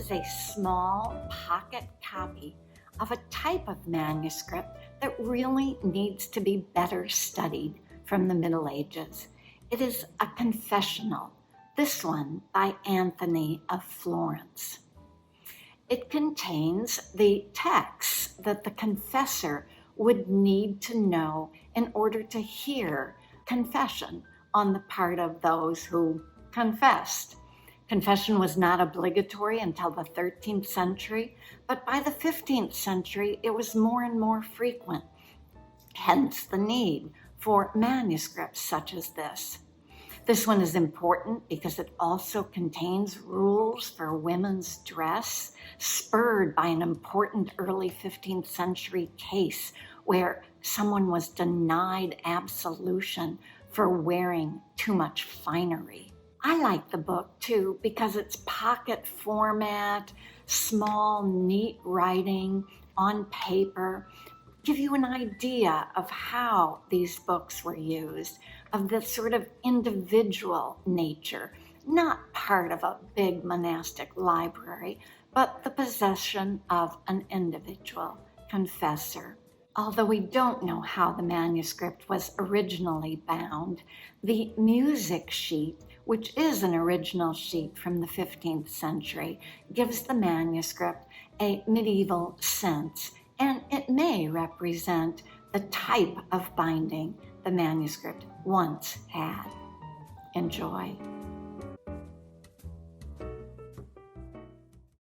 is a small pocket copy of a type of manuscript that really needs to be better studied from the Middle Ages. It is a confessional, this one by Anthony of Florence. It contains the texts that the confessor would need to know in order to hear confession on the part of those who confessed. Confession was not obligatory until the 13th century, but by the 15th century, it was more and more frequent, hence the need for manuscripts such as this. This one is important because it also contains rules for women's dress, spurred by an important early 15th century case where someone was denied absolution for wearing too much finery. I like the book too because it's pocket format, small, neat writing on paper, give you an idea of how these books were used, of the sort of individual nature, not part of a big monastic library, but the possession of an individual confessor. Although we don't know how the manuscript was originally bound, the music sheet, which is an original sheet from the 15th century, gives the manuscript a medieval sense, and it may represent the type of binding the manuscript once had. Enjoy.